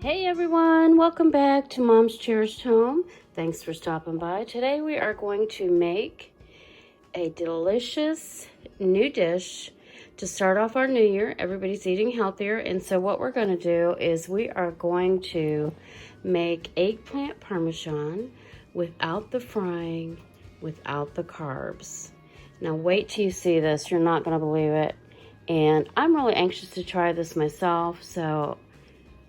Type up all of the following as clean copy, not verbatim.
Hey everyone, welcome back to Mom's Cherished Home. Thanks for stopping by. Today we are going to make a delicious new dish to start off our new year. Everybody's eating healthier, and so what we're going to do is we are going to make eggplant parmesan without the frying, without the carbs. Now wait till you see this, you're not going to believe it. And I'm really anxious to try this myself, so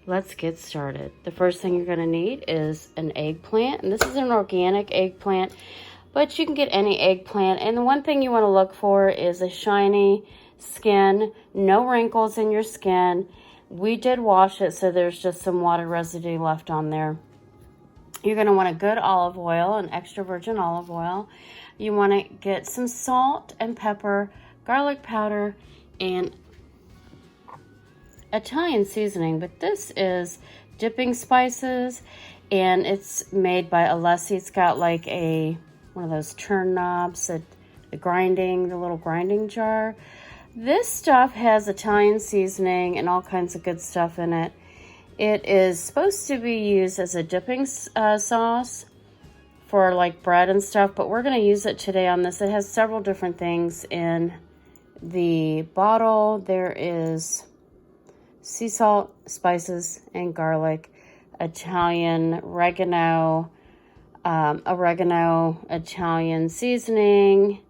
let's get started. The first thing you're going to need is an eggplant, and this is an organic eggplant, but you can get any eggplant. And the one thing you want to look for is a shiny skin, no wrinkles in your skin. We did wash it, so there's just some water residue left on there. You're going to want a good olive oil, an extra virgin olive oil. You want to get some salt and pepper, garlic powder, and Italian seasoning, but this is dipping spices, and it's made by Alessi. It's got like one of those turn knobs, the little grinding jar. This stuff has Italian seasoning and all kinds of good stuff in it. It is supposed to be used as a dipping sauce for like bread and stuff, but we're going to use it today on this. It has several different things in the bottle. There is sea salt, spices, and garlic, Italian oregano, Italian seasoning,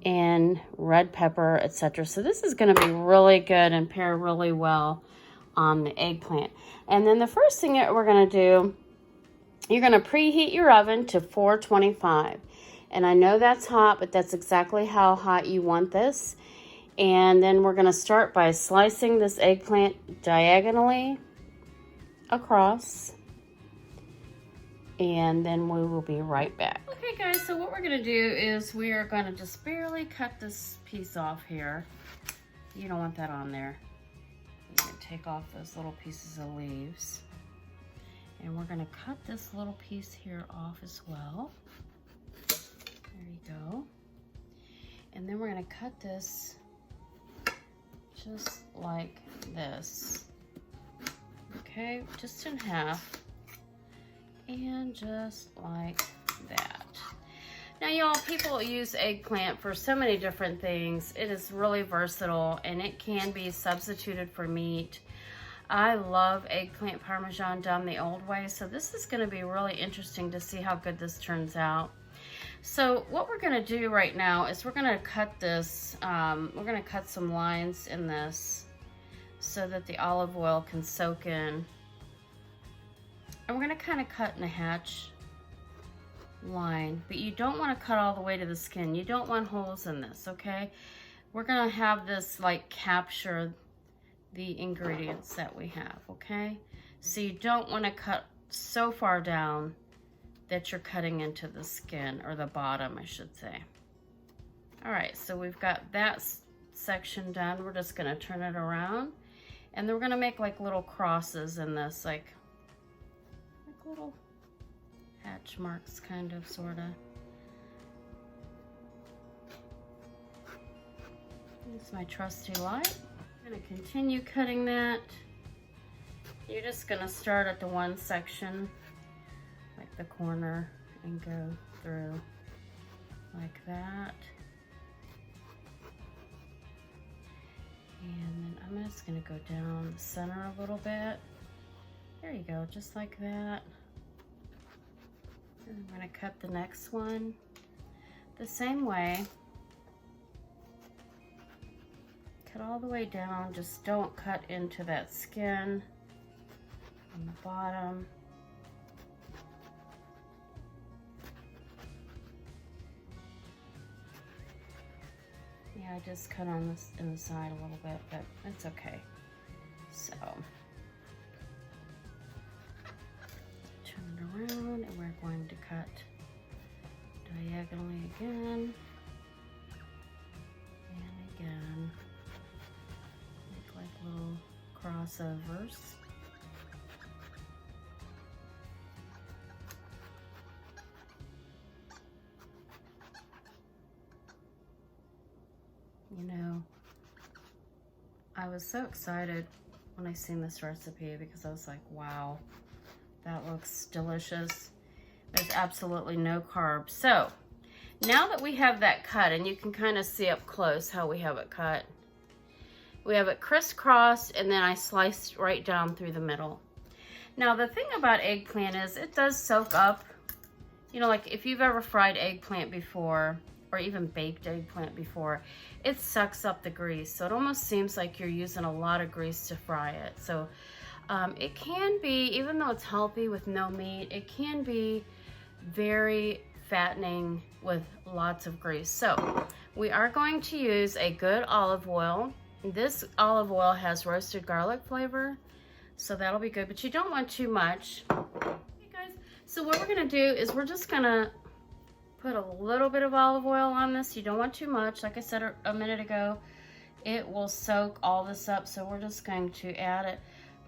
and red pepper, etc. So this is going to be really good and pair really well on the eggplant. And then the first thing that we're going to do, you're going to preheat your oven to 425. And I know that's hot, but that's exactly how hot you want this. And then we're going to start by slicing this eggplant diagonally across. And then we will be right back. Okay guys, so what we're going to do is we are going to just barely cut this piece off here. You don't want that on there. You're going to take off those little pieces of leaves. And we're going to cut this little piece here off as well. There you go. And then we're going to cut this just like this, okay, just in half, and just like that. Now y'all, people use eggplant for so many different things. It is really versatile, and it can be substituted for meat. I love eggplant parmesan done the old way, so this is going to be really interesting to see how good this turns out. So what we're going to do right now is we're going to cut this, we're going to cut some lines in this so that the olive oil can soak in. And we're going to kind of cut in a hatch line, but you don't want to cut all the way to the skin. You don't want holes in this, okay? We're going to have this like capture the ingredients that we have, okay? So you don't want to cut so far down that you're cutting into the skin, or the bottom, I should say. All right, so we've got that section done. We're just gonna turn it around, and then we're gonna make like little crosses in this, like little hatch marks, kind of, sorta. It's my trusty light. I'm gonna continue cutting that. You're just gonna start at the one section, like the corner, and go through like that. And then I'm just going to go down the center a little bit. There you go, just like that. And I'm going to cut the next one the same way. Cut all the way down, just don't cut into that skin on the bottom. Yeah, I just cut on this in the side a little bit, but it's okay. So, turn it around, and we're going to cut diagonally again, and again. Make like little crossovers. You know, I was so excited when I seen this recipe because I was like, wow, that looks delicious. There's absolutely no carbs. So now that we have that cut, and you can kind of see up close how we have it cut, we have it crisscrossed, and then I sliced right down through the middle. Now the thing about eggplant is it does soak up, you know, like if you've ever fried eggplant before, or even baked eggplant before, it sucks up the grease. So it almost seems like you're using a lot of grease to fry it. So it can be, even though it's healthy with no meat, it can be very fattening with lots of grease. So we are going to use a good olive oil. This olive oil has roasted garlic flavor, so that'll be good, but you don't want too much. Okay guys, so what we're gonna do is we're just gonna put a little bit of olive oil on this. You don't want too much. Like I said a minute ago, it will soak all this up, so we're just going to add it,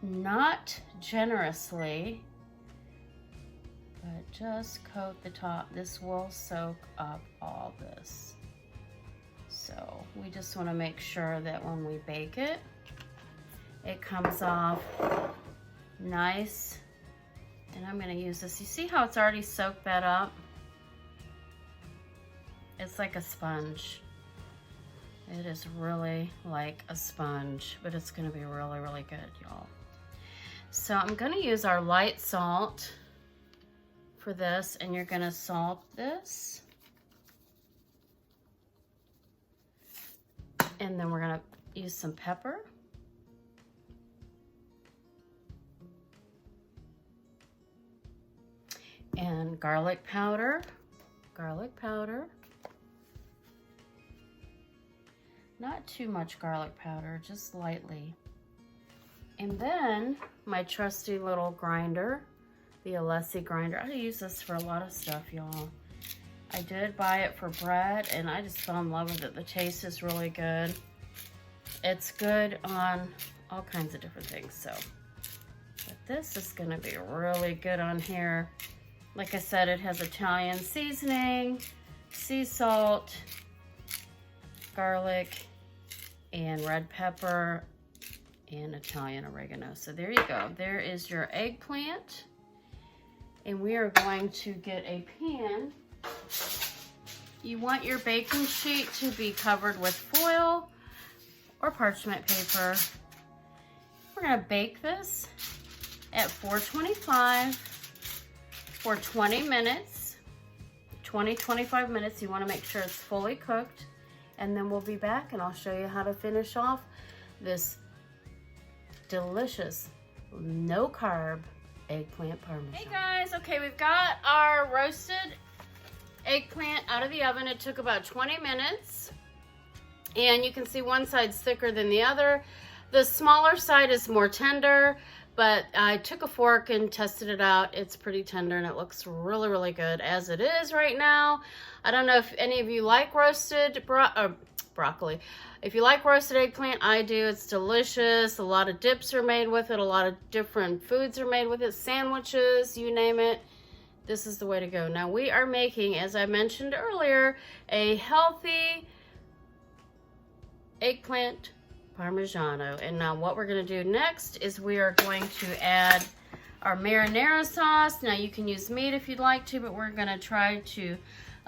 not generously, but just coat the top. This will soak up all this. So we just want to make sure that when we bake it, it comes off nice. And I'm going to use this. You see how it's already soaked that up? It's like a sponge. It is really like a sponge, but it's going to be really, really good, y'all. So I'm going to use our light salt for this, and you're going to salt this. And then we're going to use some pepper. And garlic powder. Garlic powder. Not too much garlic powder, just lightly. And then my trusty little grinder, the Alessi grinder. I use this for a lot of stuff, y'all. I did buy it for bread, and I just fell in love with it. The taste is really good. It's good on all kinds of different things, so. But this is gonna be really good on here. Like I said, it has Italian seasoning, sea salt, garlic, and red pepper, and Italian oregano. So there you go. There is your eggplant. And we are going to get a pan. You want your baking sheet to be covered with foil or parchment paper. We're going to bake this at 425 for 20 minutes. 20-25 minutes. You want to make sure it's fully cooked. And then we'll be back and I'll show you how to finish off this delicious, no carb eggplant parmesan. Hey guys, okay, we've got our roasted eggplant out of the oven. It took about 20 minutes. And you can see one side's thicker than the other. The smaller side is more tender, but I took a fork and tested it out. It's pretty tender and it looks really, really good as it is right now. I don't know if any of you like roasted broccoli. If you like roasted eggplant, I do. It's delicious. A lot of dips are made with it. A lot of different foods are made with it. Sandwiches, you name it. This is the way to go. Now we are making, as I mentioned earlier, a healthy eggplant Parmigiano. And now what we're going to do next is we are going to add our marinara sauce. Now you can use meat if you'd like to, but we're going to try to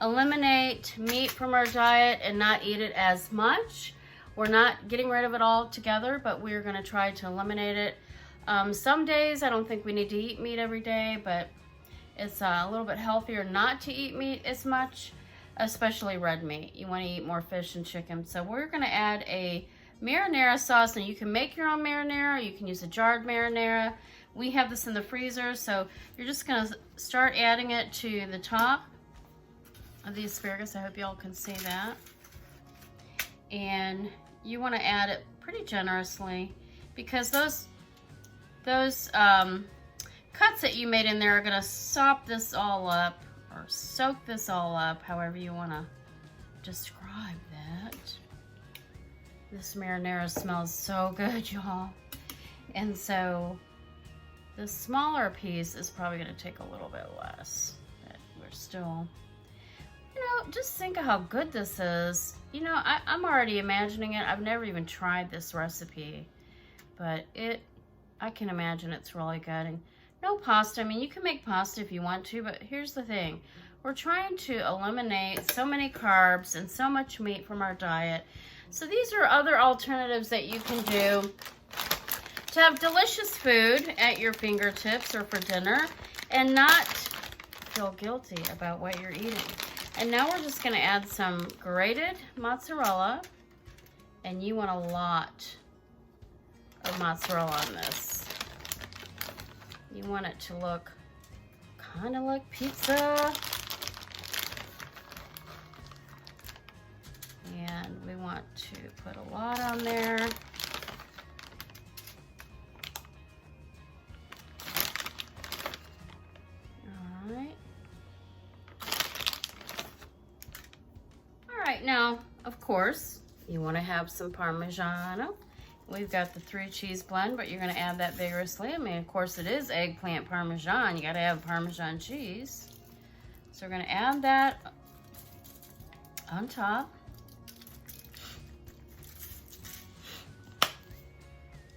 eliminate meat from our diet and not eat it as much. We're not getting rid of it all together, but we're going to try to eliminate it. Some days I don't think we need to eat meat every day, but it's a little bit healthier not to eat meat as much, especially red meat. You want to eat more fish and chicken. So we're going to add a marinara sauce. Now you can make your own marinara. You can use a jarred marinara. We have this in the freezer, so you're just going to start adding it to the top of the asparagus. I hope y'all can see that. And you want to add it pretty generously because those cuts that you made in there are going to sop this all up or soak this all up, however you want to describe that. This marinara smells so good, y'all. And so the smaller piece is probably going to take a little bit less, but we're still, you know, just think of how good this is. You know, I'm already imagining it. I've never even tried this recipe, but it I can imagine it's really good. And no pasta. I mean, you can make pasta if you want to, but here's the thing. We're trying to eliminate so many carbs and so much meat from our diet. So these are other alternatives that you can do to have delicious food at your fingertips or for dinner and not feel guilty about what you're eating. And now we're just gonna add some grated mozzarella, and you want a lot of mozzarella on this. You want it to look kind of like pizza. And we want to put a lot on there. All right. All right, now, of course, you want to have some Parmigiana. We've got the 3 cheese blend, but you're going to add that vigorously. I mean, of course, it is eggplant Parmesan. You got to have Parmesan cheese. So we're going to add that on top.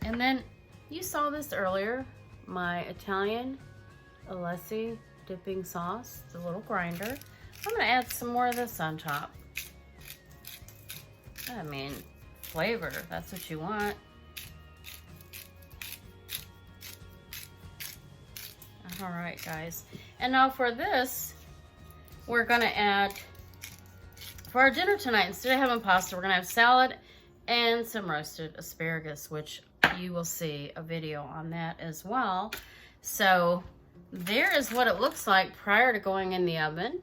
And then you saw this earlier, my Italian Alessi dipping sauce, the little grinder. I'm going to add some more of this on top. I mean, flavor, that's what you want. All right, guys. And now for this, we're gonna add, for our dinner tonight, instead of having pasta, we're gonna have salad and some roasted asparagus, which you will see a video on that as well. So there is what it looks like prior to going in the oven.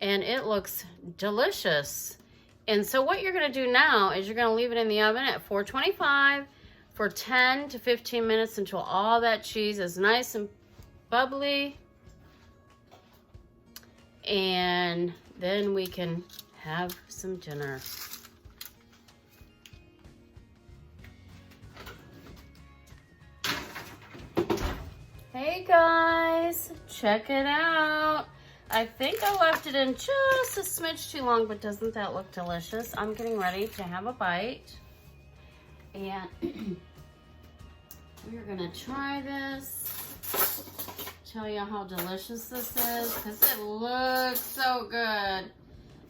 And it looks delicious. And so what you're gonna do now is you're gonna leave it in the oven at 425 for 10 to 15 minutes until all that cheese is nice and bubbly. And then we can have some dinner. Hey guys, check it out. I think I left it in just a smidge too long, but doesn't that look delicious? I'm getting ready to have a bite. And we're gonna try this. Tell you how delicious this is, because it looks so good.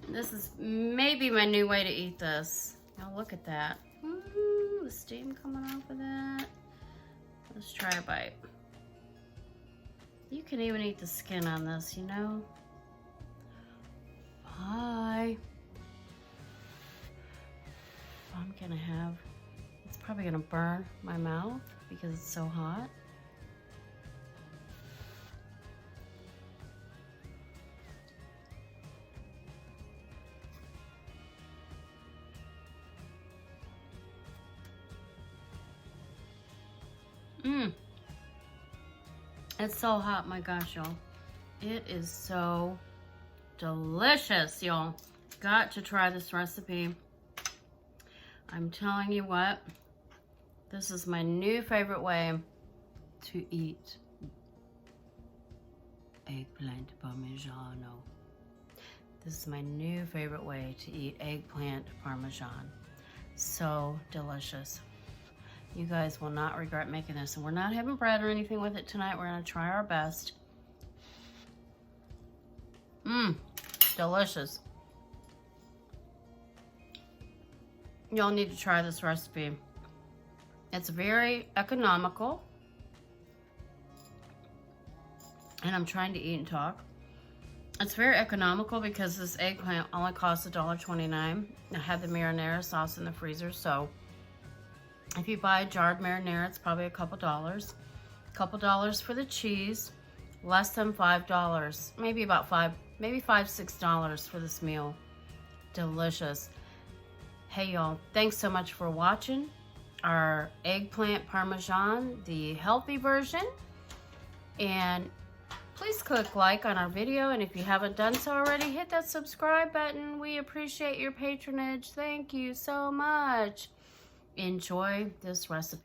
This is maybe my new way to eat this. Now look at that. Ooh, the steam coming off of that. Let's try a bite. You can even eat the skin on this, you know? Bye. I'm gonna have, it's probably gonna burn my mouth because it's so hot. It's so hot, my gosh, y'all. It is so delicious, y'all. Got to try this recipe. I'm telling you what, this is my new favorite way to eat eggplant parmigiano. This is my new favorite way to eat eggplant parmesan. So delicious. You guys will not regret making this. And we're not having bread or anything with it tonight. We're gonna try our best. Delicious. Y'all need to try this recipe. It's very economical. And I'm trying to eat and talk. It's very economical because this eggplant only costs $1.29. I have the marinara sauce in the freezer, so if you buy jarred marinara, it's probably a couple dollars. Couple dollars for the cheese, less than $5. Maybe about $5, $6 for this meal. Delicious. Hey y'all, thanks so much for watching our eggplant parmesan, the healthy version. And please click like on our video, and if you haven't done so already, hit that subscribe button. We appreciate your patronage. Thank you so much. Enjoy this recipe.